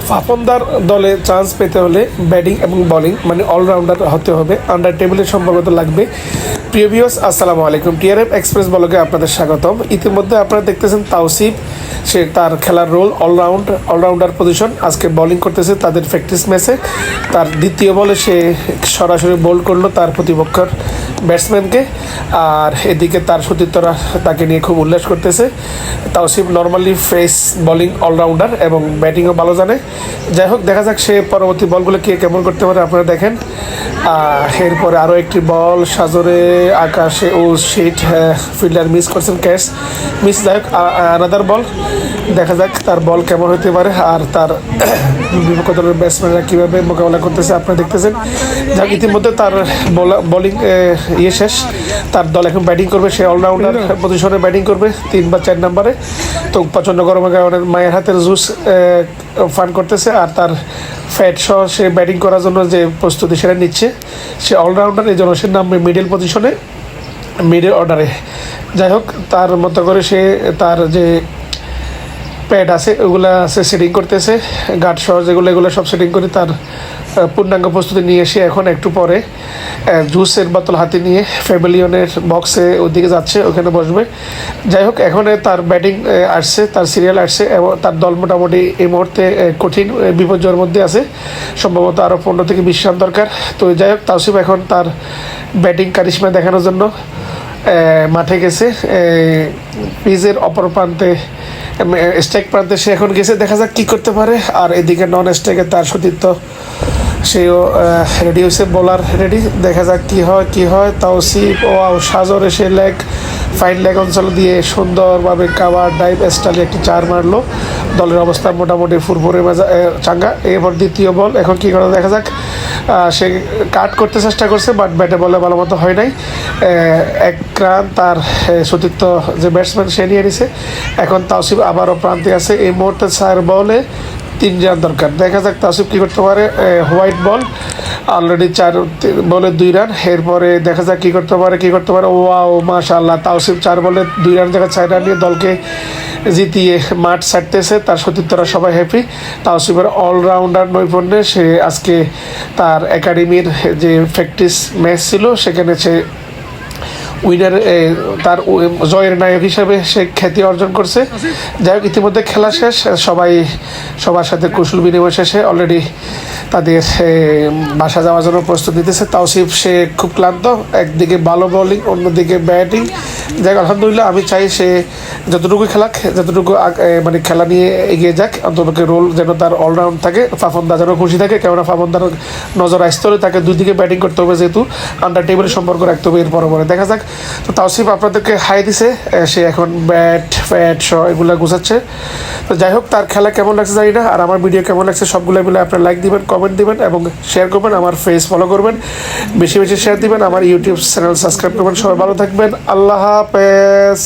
ফাফনদার দলে চান্স পেতে হলে ব্যাটিং এবং বোলিং মানে অলরাউন্ডার হতে হবে, আন্ডার টেবিলের সম্ভবত লাগবে। প্রিয় ভিউয়ার্স, আসসালামু আলাইকুম। টিআরএফ এক্সপ্রেস ব্লগে আপনাদের স্বাগতম। ইতিমধ্যে আপনারা দেখতেছেন তাওসিফ, সে তার খেলার রোল অলরাউন্ডার পজিশন। আজকে বোলিং করতেছে তাদের প্র্যাকটিস ম্যাচে। তার দ্বিতীয় বলে সে সরাসরি বোল্ড করলো তার প্রতিপক্ষের ব্যাটসম্যানকে, আর এদিকে তার সতীর্থরা তাকে নিয়ে খুব উল্লাস করতেছে। Tawsif normally pace bowling allrounder এবং ব্যাটিংও ভালো জানে। যাই হোক, দেখা যাক সে পরবর্তী বলগুলো কে কেমন করতে পারে, আপনারা দেখেন। এরপরে আরও একটি বল সাজরে আকাশে, ও শিট, ফিল্ডার মিস করছেন, ক্যাচ মিস। যাই হোক, আনাদার বল, দেখা যাক তার বল কেমন হতে পারে আর তার বিপক্ষ দলের ব্যাটসম্যানরা কীভাবে মোকাবেলা করতেছে আপনারা দেখতেছেন। যাক, ইতিমধ্যে তার বোলিং শেষ। তার দল এখন ব্যাটিং করবে, সে অলরাউন্ডার পজিশনে ব্যাটিং করবে 3 বা 4 নম্বরে। তো প্রচণ্ড গরমের কারণে মায়ের হাতের জুস ফান করতেছে, আর তার ফ্যাট সহ সে ব্যাটিং করার জন্য যে প্রস্তুতি সেটা নিচ্ছে। সে অলরাউন্ডার, এই জন্য সে নামবে মিডল পজিশনে, মিডল অর্ডারে। যাই হোক, তার মতো করে সে তার যে প্যাড আছে ওগুলো সে সেটিং করতেছে, গার্ড সহ এগুলো সব সেটিং করে তার পূর্ণাঙ্গ প্রস্তুতি নিয়ে এসে এখন একটু পরে জুসের বোতল হাতে নিয়ে প্যাভিলিয়নের বক্সে ওদিকে যাচ্ছে, ওখানে বসবে। যাই হোক, এখন তার ব্যাটিং আসছে, তার সিরিয়াল আসছে এবং তার দল মোটামুটি এই মুহূর্তে কঠিন বিপর্যয়ের মধ্যে আছে। সম্ভবত আরও 15 থেকে 20 রান দরকার। তো যাই হোক, তাওসিফ এখন তার ব্যাটিং কারিশমা দেখানোর জন্য মাঠে গেছে। পিচের অপর প্রান্তে, স্ট্রাইক প্রান্তে সে এখন গেছে, দেখা যাক কী করতে পারে। আর এদিকে নন স্ট্রাইকে তার সতীর্থ, সেও রেডি হয়েছে, বোলার রেডি। দেখা যাক কী হয়। তাওসিফ সাজরে সে ফাইন লেগ অঞ্চল দিয়ে সুন্দরভাবে কাভার ডাইভ স্টাইলে একটি 4 মারলো। দলের অবস্থা মোটামুটি ফুরফুরে চাঙ্গা। এরপর দ্বিতীয় বল, এখন কী করে দেখা যাক। সে কাট করতে চেষ্টা করছে, বাট ব্যাটে বলে ভালো মতো হয় নাই। 1 রান তার সতীর্থ যে ব্যাটসম্যান সে নিয়ে নিছে। এখন তাওসিফ আবারও প্রান্তে আছে। এই মুহূর্তে 4 বলে 3 রান দরকার। দেখা যাক তাওসিফ কী করতে পারে। হোয়াইট বল, অলরেডি 4 বলে 2 রান। এরপরে দেখা যাক কী করতে পারে। ওয়াও, মাশাআল্লাহ, তাওসিফ 4 বলে 2 রান জায়গায় 4 রান নিয়ে দলকে জিতিয়ে মাঠ ছাড়তেছে। তার সতীর্থরা সবাই হ্যাপি। তাওসিফের অলরাউন্ডার নৈপুণ্যে সে আজকে তার একাডেমির যে প্র্যাকটিস ম্যাচ ছিল সেখানে সে উইনার, তার জয়ের নায়ক হিসাবে সে খ্যাতি অর্জন করছে। যাই হোক, ইতিমধ্যে খেলা শেষ, সবার সাথে কুশল বিনিময় শেষে অলরেডি তাদের বাসা যাওয়ার জন্য প্রস্তুত নিতেছে। তাওসিফ সে খুব ক্লান্ত, একদিকে ভালো বোলিং, অন্যদিকে ব্যাটিং। যাই হোক, আলহামদুলিল্লাহ, আমি চাই সে যতটুকু খেলাক, যতটুকু মানে খেলা নিয়ে এগিয়ে যাক, অন্তত রোল যেন তার অলরাউন্ড থাকে। ফাফনদা যেন খুশি থাকে, কেননা ফাফনদার নজর আসতে হলে তাকে 2 দিকে ব্যাটিং করতে হবে, যেহেতু আন্ডার টেবিলের সম্পর্ক রাখতে হবে। এর পরে দেখা যাক। তো তাওসিফ আপনাদেরকে হাই দিছে, সে এখন ফ্যাট সহ এগুলো গুছাচ্ছে। তো যাই হোক, তার খেলা কেমন লাগছে জানি না, আর আমার ভিডিও কেমন লাগছে সবগুলো মিলে আপনার লাইক দিবেন, কমেন্ট দিবেন এবং শেয়ার করবেন। আমার ফেস ফলো করবেন, বেশি বেশি শেয়ার দিবেন, আমার ইউটিউব চ্যানেল সাবস্ক্রাইব করবেন। সবাই ভালো থাকবেন, আল্লাহ হাফেজ।